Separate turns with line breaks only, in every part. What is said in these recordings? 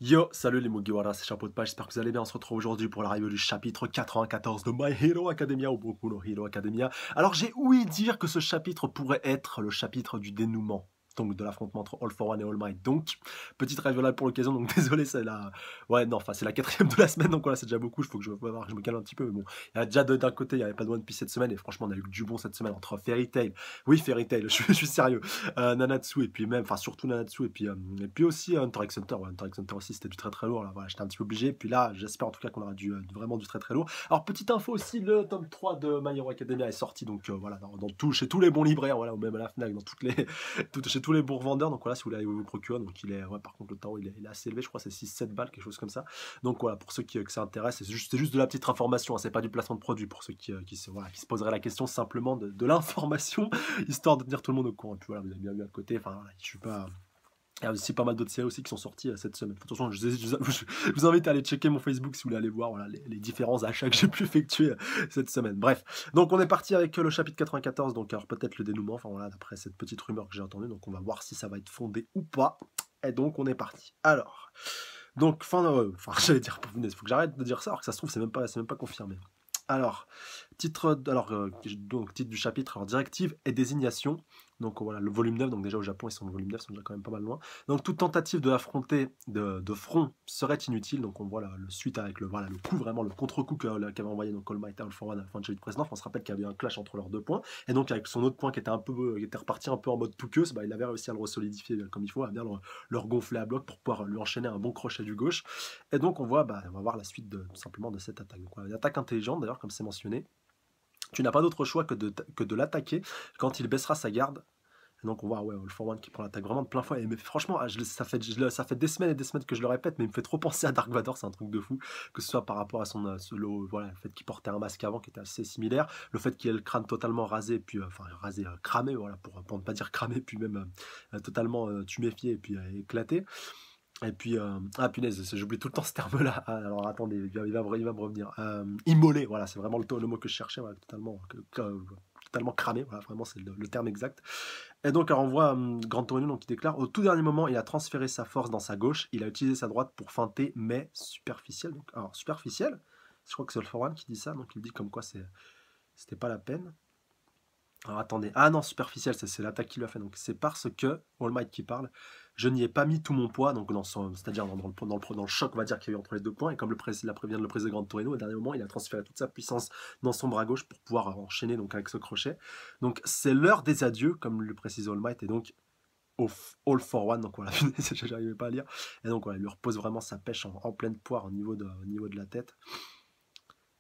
Yo, salut les Mugiwara, c'est Chapeau de Page, j'espère que vous allez bien. On se retrouve aujourd'hui pour la review du chapitre 94 de My Hero Academia ou Boku no Hero Academia. Alors j'ai ouï dire que ce chapitre pourrait être le chapitre du dénouement, donc de l'affrontement entre All for One et All Might. Donc, petite review là pour l'occasion, donc désolé, c'est la... Ouais, non, enfin c'est la quatrième de la semaine, donc voilà, c'est déjà beaucoup, il faut que je me calme un petit peu, mais bon. Il y a déjà d'un côté, il n'y avait pas de One Piece cette semaine, et franchement, on a eu du bon cette semaine entre Fairy Tail, oui, Fairy Tail, je suis sérieux, Nanatsu, et puis même, enfin surtout Nanatsu, et puis aussi Hunter x Hunter. Ouais, Hunter x Hunter aussi, c'était du très très lourd, là, voilà, j'étais un petit peu obligé, puis là, j'espère en tout cas qu'on aura vraiment du très très lourd. Alors, petite info aussi, le tome 3 de My Hero Academia est sorti, donc voilà, chez tous les bons libraires, voilà, ou même à la FNAC, chez tous les bons revendeurs, donc voilà, si vous voulez vous le procurer, donc ouais, par contre, le tarot, il est assez élevé, je crois, c'est 6-7 balles, quelque chose comme ça. Donc voilà, pour ceux que ça intéresse, c'est juste de la petite information, hein, c'est pas du placement de produit, pour ceux voilà, qui se poseraient la question, simplement de l'information, histoire de tenir tout le monde au courant. Et puis voilà, vous avez bien vu à côté, enfin, voilà, je suis pas... Il y a aussi pas mal d'autres séries aussi qui sont sorties cette semaine. Attention, je vous invite à aller checker mon Facebook si vous voulez aller voir voilà, les différents achats que j'ai pu effectuer cette semaine. Bref, donc on est parti avec le chapitre 94, donc alors peut-être le dénouement, enfin voilà, d'après cette petite rumeur que j'ai entendue, donc on va voir si ça va être fondé ou pas. Et donc on est parti. Alors, donc j'allais dire, il faut que j'arrête de dire ça, alors que ça se trouve, c'est même pas confirmé. Alors, donc, titre du chapitre, alors directive et désignation. Donc voilà, le volume 9, donc déjà au Japon, ils sont au volume 9, ils sont déjà quand même pas mal loin. Donc toute tentative de l'affronter de front serait inutile. Donc on voit le suite avec le coup, vraiment le contre-coup qu'avait envoyé donc All Might et All For One à la fin de chapitre précédent. On se rappelle qu'il y avait un clash entre leurs deux points. Et donc avec son autre point qui était qui était reparti un peu en mode tout queue, bah, il avait réussi à le resolidifier comme il faut, à bien le regonfler à bloc pour pouvoir lui enchaîner un bon crochet du gauche. Et donc on voit, on va voir la suite tout simplement de cette attaque. Donc voilà, une attaque intelligente d'ailleurs, comme c'est mentionné. Tu n'as pas d'autre choix que de l'attaquer quand il baissera sa garde. Et donc on voit ouais, All For One qui prend l'attaque vraiment de plein fouet. Mais franchement, ça fait des semaines et des semaines que je le répète, mais il me fait trop penser à Dark Vador, c'est un truc de fou. Que ce soit par rapport à voilà, le fait qu'il portait un masque avant qui était assez similaire, le fait qu'il ait le crâne totalement rasé, puis rasé, cramé, voilà, pour ne pas dire cramé, puis même totalement tuméfié et puis éclaté. Et puis, ah punaise, j'oublie tout le temps ce terme-là. Ah, alors attendez, il va me revenir. Immolé, voilà, c'est vraiment le mot que je cherchais, voilà, totalement cramé, voilà, vraiment c'est le terme exact. Et donc, alors, on voit Grand Torino donc, qui déclare au tout dernier moment, il a transféré sa force dans sa gauche, il a utilisé sa droite pour feinter, mais superficiel. Donc, alors, superficiel, je crois que c'est All For One qui dit ça, donc il dit comme quoi c'était pas la peine. Alors attendez, ah non, superficiel, c'est l'attaque qu'il a fait. Donc c'est parce que, All Might qui parle, je n'y ai pas mis tout mon poids, donc c'est-à-dire dans le choc, on va dire, qu'il y a eu entre les deux points, et comme vient de le président Grand Torino, au dernier moment, il a transféré toute sa puissance dans son bras gauche pour pouvoir enchaîner donc, avec ce crochet. Donc c'est l'heure des adieux, comme le précise All Might, et donc All For One, donc voilà, j'arrivais pas à lire. Et donc voilà, il lui repose vraiment sa pêche en pleine poire au niveau de la tête.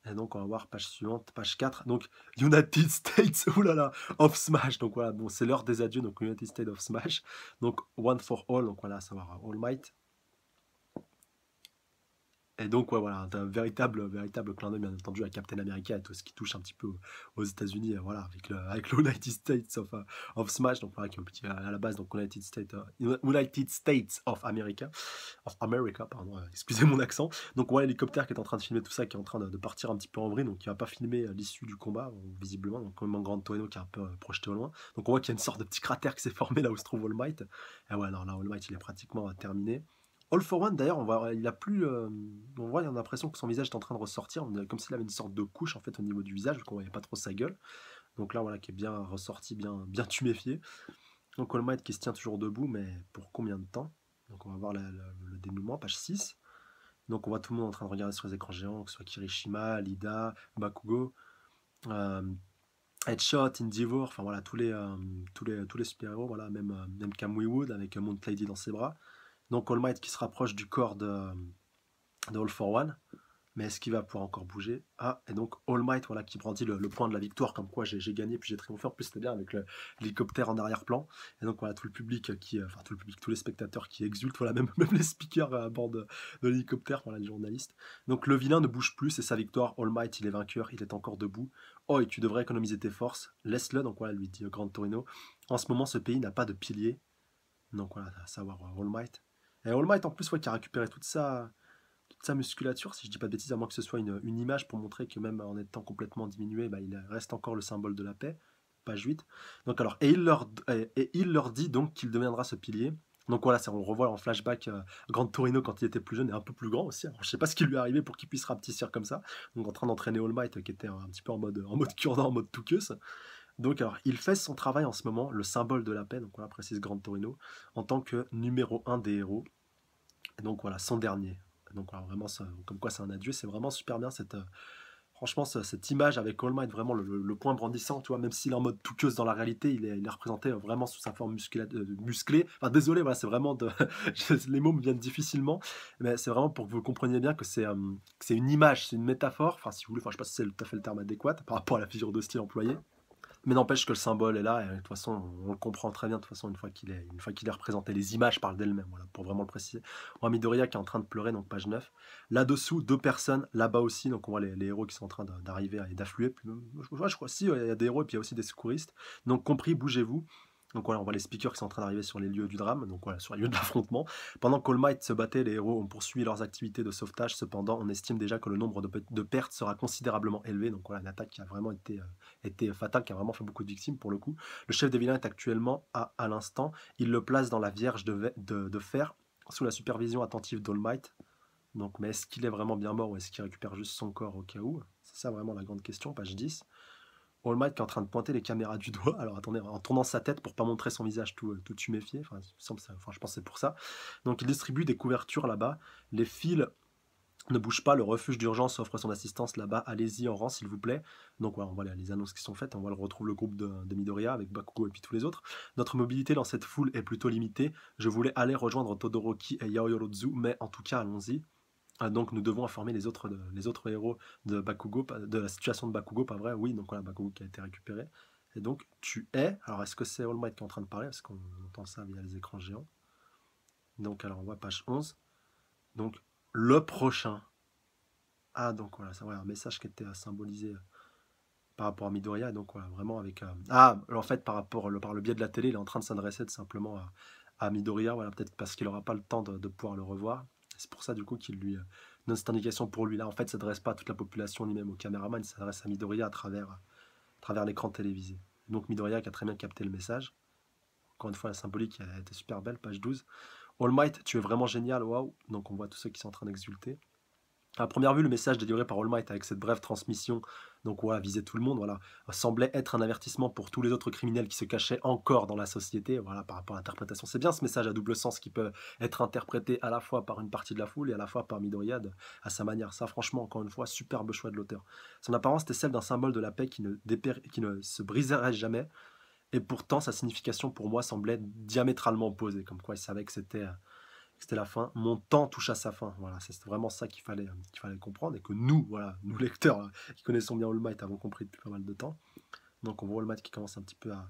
Et donc, on va voir page suivante, page 4. Donc, United States, oulala, of Smash. Donc voilà, bon, c'est l'heure des adieux, donc United States of Smash. Donc, One for All, donc voilà, à savoir All Might. Et donc, ouais, voilà, un véritable clin d'œil, bien entendu, à Captain America et tout ce qui touche un petit peu aux États-Unis, voilà, avec le United States of Smash, donc voilà, qui est un petit à la base, donc United States of America, pardon, excusez mon accent. Donc, ouais, l'hélicoptère qui est en train de filmer tout ça, qui est en train de partir un petit peu en vrille, donc qui va pas filmer l'issue du combat, visiblement, donc comme un grand Torino qui est un peu projeté au loin. Donc, on voit qu'il y a une sorte de petit cratère qui s'est formé là où se trouve All Might. Et ouais, alors là, All Might, il est pratiquement terminé. All For One, d'ailleurs, il a plus, on voit, on a l'impression que son visage est en train de ressortir, comme s'il avait une sorte de couche en fait au niveau du visage, vu qu'on voyait pas trop sa gueule. Donc là, voilà, qui est bien ressorti, bien tuméfié. Donc All Might qui se tient toujours debout, mais pour combien de temps? Donc on va voir le dénouement, page 6. Donc on voit tout le monde en train de regarder sur les écrans géants, que ce soit Kirishima, Lida, Bakugo, euh, Headshot, Endeavor, enfin voilà, tous les super-héros, voilà, même Kamui Wood avec Mount Lady dans ses bras. Donc All Might qui se rapproche du corps de All For One. Mais est-ce qu'il va pouvoir encore bouger? Ah, et donc All Might, voilà, qui brandit le point de la victoire, comme quoi j'ai gagné, puis j'ai triomphé. En plus, c'était bien avec l'hélicoptère en arrière-plan. Et donc voilà, tout le public enfin tout le public, tous les spectateurs qui exultent, voilà, même les speakers à bord de l'hélicoptère, voilà, les journalistes. Donc le vilain ne bouge plus, c'est sa victoire. All Might, il est vainqueur, il est encore debout. Oh, et tu devrais économiser tes forces. Laisse-le, donc voilà, lui dit Grand Torino. En ce moment, ce pays n'a pas de pilier. Donc voilà, à savoir All Might. Et All Might, en plus, qui a récupéré toute sa musculature, si je dis pas de bêtises, à moins que ce soit une image pour montrer que même en étant complètement diminué, il reste encore le symbole de la paix, page 8. Donc alors, et il leur dit donc qu'il deviendra ce pilier. Donc voilà, on revoit en flashback Gran Torino quand il était plus jeune et un peu plus grand aussi. Alors, je sais pas ce qui lui est arrivé pour qu'il puisse rapetissir comme ça. Donc en train d'entraîner All Might qui était un petit peu en mode cure-dent, en mode touqueuse. Donc alors, il fait son travail en ce moment, le symbole de la paix, donc voilà, précise Gran Torino, en tant que numéro un des héros. Et donc voilà, son dernier. Donc voilà, vraiment, comme quoi c'est un adieu, c'est vraiment super bien franchement, cette image avec All Might, vraiment le point brandissant, tu vois, même s'il est en mode touqueuse dans la réalité, il est représenté vraiment sous sa forme musclée. Enfin, désolé, voilà, c'est vraiment les mots me viennent difficilement, mais c'est vraiment pour que vous compreniez bien que c'est une image, c'est une métaphore. Enfin, si vous voulez, enfin, je sais pas si c'est tout à fait le terme adéquat par rapport à la figure de style employée. Mais n'empêche que le symbole est là, et de toute façon, on le comprend très bien, de toute façon, une fois qu'il est représenté. Les images parlent d'elles-mêmes, voilà, pour vraiment le préciser. On voit Midoriya qui est en train de pleurer, donc page 9. Là-dessous, deux personnes, là-bas aussi, donc on voit les héros qui sont en train d'arriver et d'affluer. Je crois, si, il y a des héros, et puis il y a aussi des secouristes. Donc compris, bougez-vous. Donc voilà, on voit les speakers qui sont en train d'arriver sur les lieux du drame, donc voilà, sur les lieux de l'affrontement. Pendant qu'All Might se battait, les héros ont poursuivi leurs activités de sauvetage. Cependant, on estime déjà que le nombre de pertes sera considérablement élevé. Donc voilà, une attaque qui a vraiment été fatale, qui a vraiment fait beaucoup de victimes pour le coup. Le chef des vilains est actuellement à l'instant. Il le place dans la Vierge de fer, sous la supervision attentive d'All Might. Donc, mais est-ce qu'il est vraiment bien mort ou est-ce qu'il récupère juste son corps au cas où? C'est ça vraiment la grande question, page 10. All Might qui est en train de pointer les caméras du doigt. Alors attendez, en tournant sa tête pour pas montrer son visage tout tuméfié. Enfin, je pense que c'est pour ça. Donc il distribue des couvertures là-bas. Les fils ne bougent pas. Le refuge d'urgence offre son assistance là-bas. Allez-y en rang s'il vous plaît. Donc voilà, on voit les annonces qui sont faites. On voit retrouve le groupe de Midoriya avec Bakugo et puis tous les autres. Notre mobilité dans cette foule est plutôt limitée. Je voulais aller rejoindre Todoroki et Yaoyorozu, mais en tout cas allons-y. Donc nous devons informer les autres héros de Bakugo, de la situation de Bakugo, pas vrai? Oui, donc voilà, Bakugo qui a été récupéré. Et donc tu es. Alors est-ce que c'est All Might qui est en train de parler? Parce qu'on entend ça via les écrans géants. Donc alors on voit page 11. Donc le prochain. Ah donc voilà, ça, ouais, un message qui était symbolisé par rapport à Midoriya. Donc voilà, vraiment avec. Ah, en fait, par le biais de la télé, il est en train de s'adresser tout simplement à Midoriya. Voilà, peut-être parce qu'il n'aura pas le temps de pouvoir le revoir. C'est pour ça du coup qu'il lui donne cette indication pour lui. Là, en fait, il ne s'adresse pas à toute la population ni même au caméraman, il s'adresse à Midoriya à travers l'écran télévisé. Donc Midoriya qui a très bien capté le message. Encore une fois, la symbolique a été super belle, page 12. All Might, tu es vraiment génial, waouh. Donc on voit tous ceux qui sont en train d'exulter. À première vue, le message délivré par All Might avec cette brève transmission, donc voilà, visait tout le monde, voilà, semblait être un avertissement pour tous les autres criminels qui se cachaient encore dans la société, voilà, par rapport à l'interprétation. C'est bien ce message à double sens qui peut être interprété à la fois par une partie de la foule et à la fois par Midoriya à sa manière. Ça, franchement, encore une fois, superbe choix de l'auteur. Son apparence était celle d'un symbole de la paix qui ne se briserait jamais, et pourtant sa signification pour moi semblait diamétralement opposée, comme quoi il savait que c'était la fin. Mon temps touche à sa fin. Voilà, c'est vraiment ça qu'il fallait comprendre et que nous, voilà, nous lecteurs qui connaissons bien All Might, avons compris depuis pas mal de temps. Donc on voit All Might qui commence un petit peu à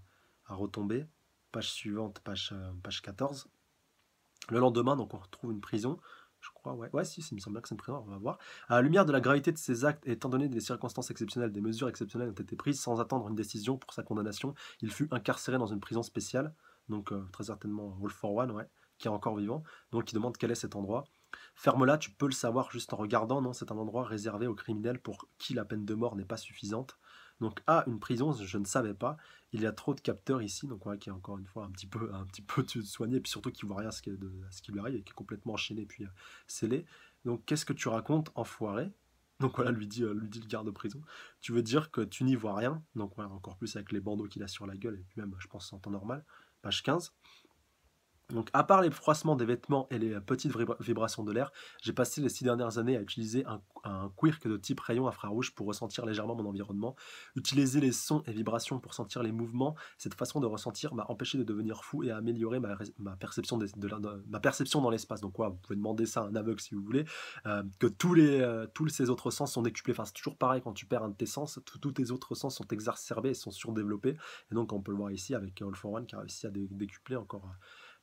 retomber. Page suivante, page 14. Le lendemain, donc on retrouve une prison. Je crois, ouais, si, il me semble bien que c'est une prison, on va voir. À la lumière de la gravité de ses actes, et étant donné des circonstances exceptionnelles, des mesures exceptionnelles ont été prises sans attendre une décision pour sa condamnation. Il fut incarcéré dans une prison spéciale, donc très certainement All for One, ouais, qui est encore vivant. Donc il demande quel est cet endroit. Ferme-la, tu peux le savoir juste en regardant, non, c'est un endroit réservé aux criminels pour qui la peine de mort n'est pas suffisante. Donc, une prison, je ne savais pas. Il y a trop de capteurs ici, donc voilà, qui est encore une fois un petit peu soigné, et puis surtout qui voit rien à ce qui lui arrive, et qui est complètement enchaîné, puis scellé. Donc, qu'est-ce que tu racontes, enfoiré? Donc voilà, lui dit le garde de prison. Tu veux dire que tu n'y vois rien? Donc voilà, encore plus avec les bandeaux qu'il a sur la gueule, et puis même, je pense, en temps normal. Page 15. Donc, à part les froissements des vêtements et les petites vibrations de l'air, j'ai passé les 6 dernières années à utiliser un quirk de type rayon infrarouge pour ressentir légèrement mon environnement. Utiliser les sons et vibrations pour sentir les mouvements, cette façon de ressentir m'a empêché de devenir fou et a amélioré ma perception, ma perception dans l'espace. Donc, ouais, vous pouvez demander ça à un aveugle si vous voulez. Que tous ces autres sens sont décuplés. Enfin, c'est toujours pareil quand tu perds un de tes sens, tous tes autres sens sont exacerbés et sont surdéveloppés. Et donc, on peut le voir ici avec All for One qui a réussi à décupler encore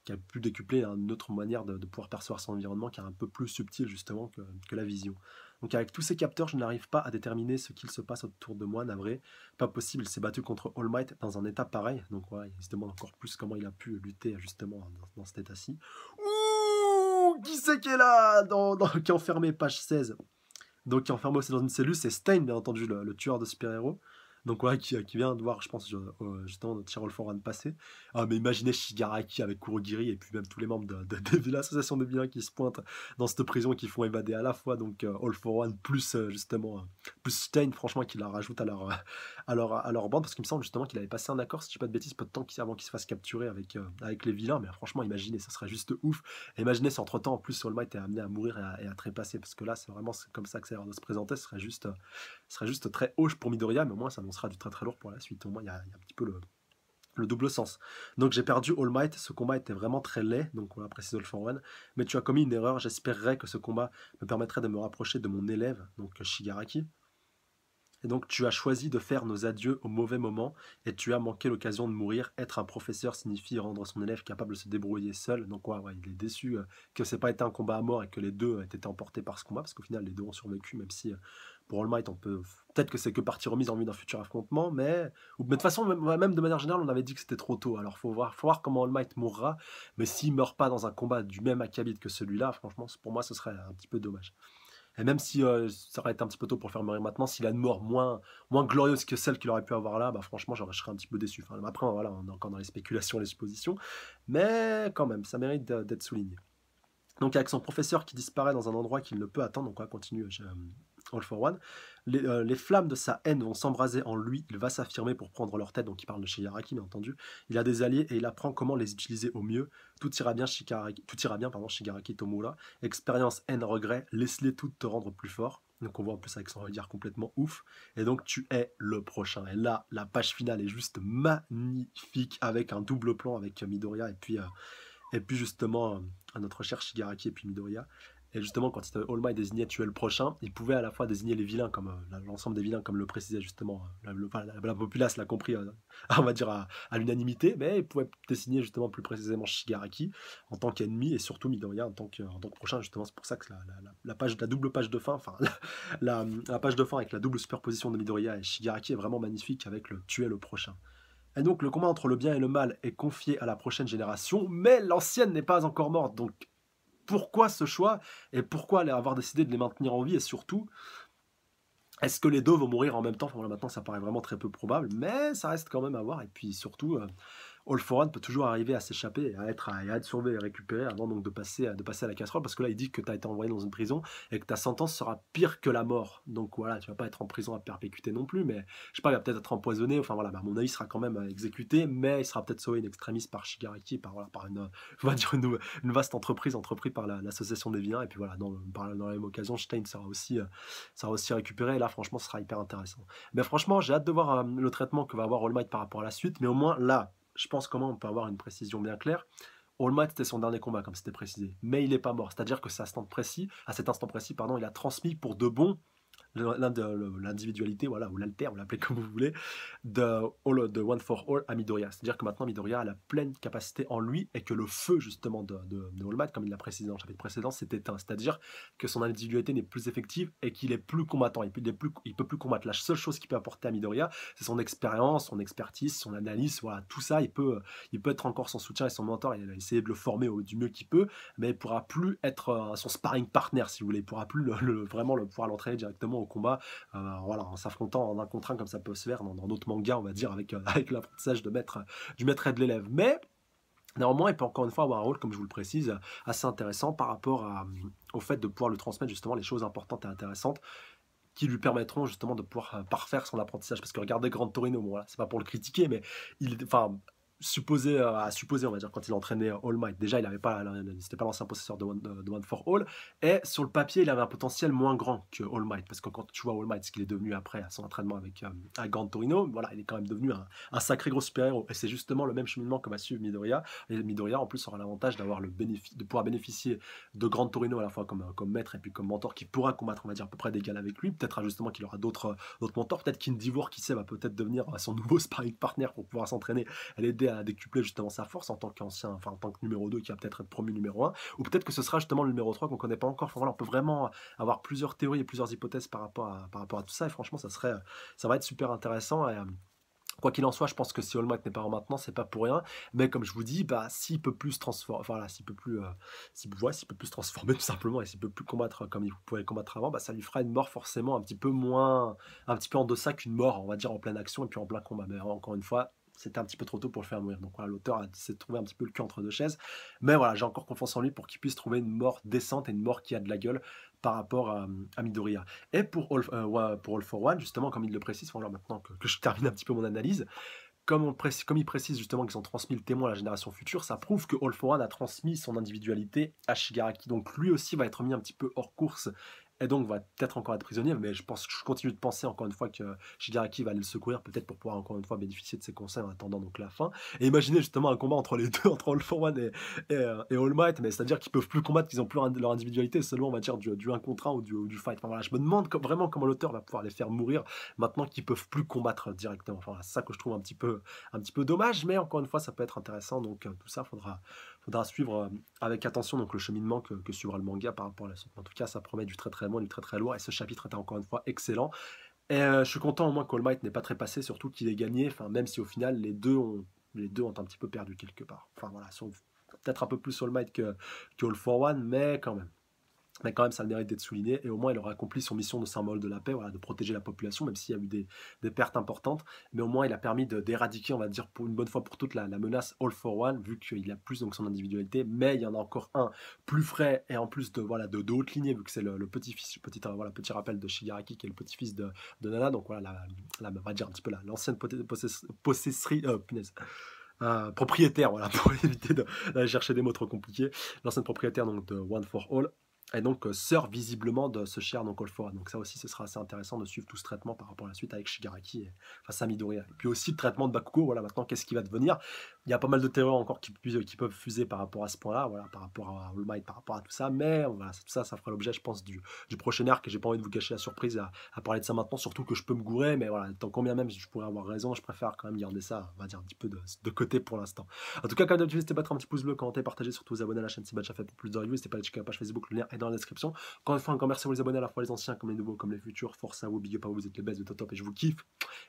qui a pu décupler une autre manière de pouvoir percevoir son environnement qui est un peu plus subtil justement que la vision. Donc avec tous ces capteurs, je n'arrive pas à déterminer ce qu'il se passe autour de moi, navré. Pas possible, il s'est battu contre All Might dans un état pareil. Donc voilà, il se demande encore plus comment il a pu lutter justement dans cet état-ci. Ouh, qui c'est qui est là qui est enfermé, page 16. Donc qui est enfermé aussi dans une cellule, c'est Stein, bien entendu, le tueur de super-héros. Donc ouais, qui vient de voir, je pense, justement notre cher All for One passer. Ah, mais imaginez Shigaraki avec Kurogiri et puis même tous les membres de l'association des vilains qui se pointent dans cette prison et qui font évader à la fois donc All for One plus justement plus Stein, franchement, qui la rajoute à leur bande parce qu'il me semble justement qu'il avait passé un accord, si je dis pas de bêtises, peu de temps avant qu'il se fasse capturer avec les vilains. Mais franchement, imaginez, ça serait juste ouf. Et imaginez si entre temps en plus All Might est amené à mourir et à trépasser parce que là, c'est comme ça que ça a l'air de se présenter. Ce serait juste très hoche pour Midoriya, mais au moins ça annoncera du très très lourd pour la suite. Au moins il y a un petit peu le double sens. Donc j'ai perdu All Might, ce combat était vraiment très laid, donc voilà, précise All for One, mais tu as commis une erreur, j'espérerais que ce combat me permettrait de me rapprocher de mon élève, donc Shigaraki. Et donc tu as choisi de faire nos adieux au mauvais moment et tu as manqué l'occasion de mourir. Être un professeur signifie rendre son élève capable de se débrouiller seul. Donc ouais, il est déçu que ce n'ait pas été un combat à mort et que les deux aient été emportés par ce combat, parce qu'au final les deux ont survécu, même si pour All Might on peut... Peut-être que c'est que partie remise en vue d'un futur affrontement, mais de toute façon, même de manière générale, on avait dit que c'était trop tôt. Alors faut voir comment All Might mourra, mais s'il meurt pas dans un combat du même acabit que celui-là, franchement, pour moi, ce serait un petit peu dommage. Et même si ça aurait été un petit peu tôt pour le faire mourir maintenant, s'il a une mort moins glorieuse que celle qu'il aurait pu avoir là, bah franchement, je serais un petit peu déçu. Enfin, après, voilà, on est encore dans les spéculations, les suppositions, mais quand même, ça mérite d'être souligné. Donc avec son professeur qui disparaît dans un endroit qu'il ne peut attendre, donc on va continuer All for One, les flammes de sa haine vont s'embraser en lui, il va s'affirmer pour prendre leur tête, donc il parle de Shigaraki bien entendu, il a des alliés et il apprend comment les utiliser au mieux, tout ira bien, pardon, Shigaraki Tomura, expérience, haine, regret, laisse-les toutes te rendre plus fort, donc on voit en plus avec son regard complètement ouf, et donc tu es le prochain, et là la page finale est juste magnifique, avec un double plan avec Midoriya et puis justement, à notre cher Shigaraki et puis Midoriya. Et justement, quand All Might désignait tuer le prochain, il pouvait à la fois désigner les vilains, comme l'ensemble des vilains, comme le précisait justement la populace l'a compris, on va dire à l'unanimité, mais il pouvait désigner justement plus précisément Shigaraki en tant qu'ennemi et surtout Midoriya en tant que prochain. Justement, c'est pour ça que la double page de fin, enfin la page de fin avec la double superposition de Midoriya et Shigaraki est vraiment magnifique avec le tuer le prochain. Et donc le combat entre le bien et le mal est confié à la prochaine génération, mais l'ancienne n'est pas encore morte. Donc pourquoi ce choix et pourquoi avoir décidé de les maintenir en vie, et surtout, est-ce que les deux vont mourir en même temps? Enfin, voilà, maintenant ça paraît vraiment très peu probable, mais ça reste quand même à voir. Et puis surtout, All for One peut toujours arriver à s'échapper et à être sauvé et récupéré avant donc de passer à la casserole, parce que là il dit que tu as été envoyé dans une prison et que ta sentence sera pire que la mort. Donc voilà, tu vas pas être en prison à perpétuité non plus, mais je sais pas, il va peut-être être empoisonné, enfin voilà, à mon avis il sera quand même exécuté, mais il sera peut-être sauvé in extremis par Shigaraki, par une, on va dire une vaste entreprise entreprise par l'association des vilains, et puis voilà, dans la même occasion, Stein sera aussi récupéré, et là franchement ce sera hyper intéressant. Mais franchement, j'ai hâte de voir le traitement que va avoir All Might par rapport à la suite, mais au moins là, je pense comment on peut avoir une précision bien claire. All Might, c'était son dernier combat, comme c'était précisé. Mais il n'est pas mort. C'est-à-dire que à cet instant précis, pardon, il a transmis pour de bon l'individualité, voilà, ou l'alter, vous l'appelez comme vous voulez, de One for All à Midoriya. C'est-à-dire que maintenant Midoriya a la pleine capacité en lui et que le feu justement de All Might, comme il l'a précisé dans le chapitre précédent, s'est éteint. C'est-à-dire que son individualité n'est plus effective et qu'il est plus combattant. Il peut plus combattre. La seule chose qu'il peut apporter à Midoriya, c'est son expérience, son expertise, son analyse, voilà, tout ça. Il peut être encore son soutien et son mentor. Il va essayer de le former du mieux qu'il peut, mais il ne pourra plus être son sparring partner, si vous voulez. Il ne pourra plus vraiment pouvoir l'entraîner directement au combat, voilà, en s'affrontant en un contre un comme ça peut se faire dans d'autres mangas, on va dire, avec l'apprentissage du maître et de l'élève. Mais néanmoins, il peut encore une fois avoir un rôle, comme je vous le précise, assez intéressant par rapport au fait de pouvoir lui transmettre justement les choses importantes et intéressantes qui lui permettront justement de pouvoir parfaire son apprentissage. Parce que regardez Grand Torino, bon, voilà, c'est pas pour le critiquer, mais enfin, à supposer, on va dire, quand il entraînait All Might, déjà c'était pas l'ancien possesseur de One for All, et sur le papier il avait un potentiel moins grand que All Might, parce que quand tu vois All Might, ce qu'il est devenu après à son entraînement avec Gran Torino, voilà, il est quand même devenu un sacré gros super-héros, et c'est justement le même cheminement que va suivre Midoriya, et Midoriya en plus aura l'avantage de pouvoir bénéficier de Gran Torino à la fois comme maître et puis comme mentor qui pourra combattre, on va dire, à peu près d'égal avec lui, peut-être justement qu'il aura d'autres mentors, peut-être qu'Indivour, qui sait, va peut-être devenir son nouveau sparring partner pour pouvoir s'entraîner à l'aider à décupler justement sa force en tant en tant que numéro 2 qui va peut-être être promu numéro 1, ou peut-être que ce sera justement le numéro 3 qu'on ne connaît pas encore. Enfin, voilà, on peut vraiment avoir plusieurs théories et plusieurs hypothèses par rapport à tout ça, et franchement ça va être super intéressant. Et Quoi qu'il en soit, je pense que si All Might n'est pas en maintenant, c'est pas pour rien. Mais comme je vous dis, bah, s'il peut plus se transformer, enfin, voilà, s'il peut plus se transformer tout simplement et s'il peut plus combattre comme il pouvait combattre avant, bah, ça lui fera une mort forcément un petit peu moins, un petit peu en deçà qu'une mort, on va dire en pleine action et puis en plein combat. Mais encore une fois, c'était un petit peu trop tôt pour le faire mourir. Donc voilà, l'auteur a essayé de trouver un petit peu le cul entre deux chaises. Mais voilà, j'ai encore confiance en lui pour qu'il puisse trouver une mort décente et une mort qui a de la gueule par rapport à Midoriya. Et pour All for One, justement, comme il le précise, voilà, maintenant que je termine un petit peu mon analyse, comme il précise justement qu'ils ont transmis le témoin à la génération future, ça prouve que All for One a transmis son individualité à Shigaraki. Donc lui aussi va être mis un petit peu hors course et donc va peut-être encore être prisonnier, mais je continue de penser encore une fois que Shigaraki va aller le secourir, peut-être pour pouvoir encore une fois bénéficier de ses conseils en attendant donc la fin. Et imaginez justement un combat entre les deux, entre All for One et All Might, mais c'est-à-dire qu'ils peuvent plus combattre, qu'ils ont plus leur individualité, seulement on va dire du 1 contre 1 ou du fight. Enfin voilà, je me demande vraiment comment l'auteur va pouvoir les faire mourir maintenant qu'ils peuvent plus combattre directement. Enfin voilà, c'est ça que je trouve un petit peu dommage, mais encore une fois ça peut être intéressant, donc tout ça faudra suivre avec attention donc le cheminement que suivra le manga par rapport à la suite. En tout cas, ça promet du très très bon, du très très lourd, et ce chapitre était encore une fois excellent. Et je suis content au moins qu'All Might n'ait pas trépassé, surtout qu'il ait gagné, enfin, même si au final les deux ont un petit peu perdu quelque part. Enfin voilà, peut-être un peu plus All Might que All for One, mais quand même. Mais quand même, ça a le mérite d'être souligné. Et au moins, il aura accompli son mission de symbole de la paix, voilà, de protéger la population, même s'il y a eu des pertes importantes. Mais au moins, il a permis d'éradiquer, on va dire, pour une bonne fois pour toutes, la menace All for One, vu qu'il a plus donc son individualité. Mais il y en a encore un plus frais et en plus de haute lignée, vu que c'est le petit-fils, petit rappel de Shigaraki, qui est le petit-fils de Nana. Donc voilà, on va dire un petit peu l'ancienne possesserie, punaise. Propriétaire, voilà, pour éviter d'aller chercher des mots trop compliqués. L'ancienne propriétaire donc de One for All. Et donc, sœur visiblement de ce cher donc All for One. Donc ça aussi, ce sera assez intéressant de suivre tout ce traitement par rapport à la suite avec Shigaraki face à Midoriya. Et puis aussi le traitement de Bakugo, voilà, maintenant qu'est-ce qui va devenir. Il y a pas mal de théories encore qui peuvent fuser par rapport à ce point-là, voilà, par rapport à All Might, par rapport à tout ça. Mais voilà, tout ça, ça fera l'objet, je pense, du prochain arc. Et j'ai pas envie de vous gâcher la surprise à parler de ça maintenant, surtout que je peux me gourer. Mais voilà, tant combien même je pourrais avoir raison, je préfère quand même garder ça, on va dire, un petit peu de côté pour l'instant. En tout cas, comme d'habitude, n'hésitez pas à mettre un petit pouce bleu, commenter, partager, surtout vous abonner à la chaîne si déjà fait pour plus de reviews. N'hésitez pas à checker la page Facebook, le lien est dans la description. Encore une fois, un grand merci à vous les abonnés, à la fois les anciens comme les nouveaux, comme les futurs. Force à vous, big up à vous, vous êtes les best, vous êtes au top et je vous kiffe.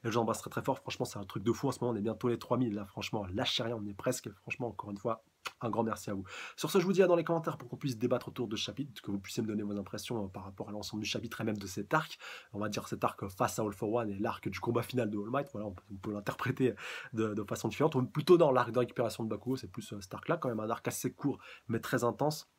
Et je vous embrasse très très fort. Franchement, c'est un truc de fou en ce moment. On est bientôt les 3000. Là, franchement, lâchez rien, on est presque. Franchement, encore une fois, un grand merci à vous. Sur ce, je vous dis à dans les commentaires pour qu'on puisse débattre autour de ce chapitre, que vous puissiez me donner vos impressions par rapport à l'ensemble du chapitre et même de cet arc. On va dire cet arc face à All for One et l'arc du combat final de All Might. Voilà, on peut l'interpréter de façon différente. Ou plutôt dans l'arc de récupération de Bakugo, c'est plus cet arc-là, quand même un arc assez court mais très intense.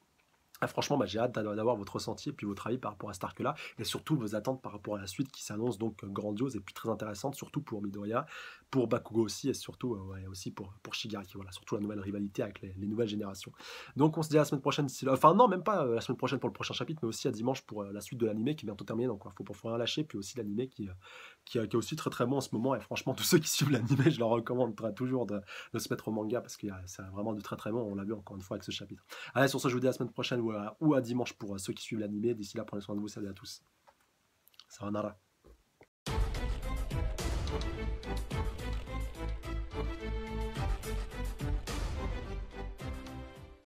Ah, franchement, j'ai hâte d'avoir votre ressenti et puis votre avis par rapport à cet arc-là et surtout vos attentes par rapport à la suite qui s'annonce donc grandiose et puis très intéressante, surtout pour Midoriya, pour Bakugo aussi et surtout aussi pour Shigaraki. Voilà, surtout la nouvelle rivalité avec les nouvelles générations. Donc on se dit à la semaine prochaine, enfin non, même pas la semaine prochaine pour le prochain chapitre, mais aussi à dimanche pour la suite de l'animé qui est bientôt terminé. Donc il faut rien lâcher, puis aussi l'animé qui est aussi très très bon en ce moment. Et franchement, tous ceux qui suivent l'animé, je leur recommande toujours de se mettre au manga parce que c'est vraiment du très très bon. On l'a vu encore une fois avec ce chapitre. Allez, sur ce, je vous dis à la semaine prochaine ou à dimanche pour ceux qui suivent l'animé. D'ici là, prenez soin de vous. Salut à tous. Sayonara.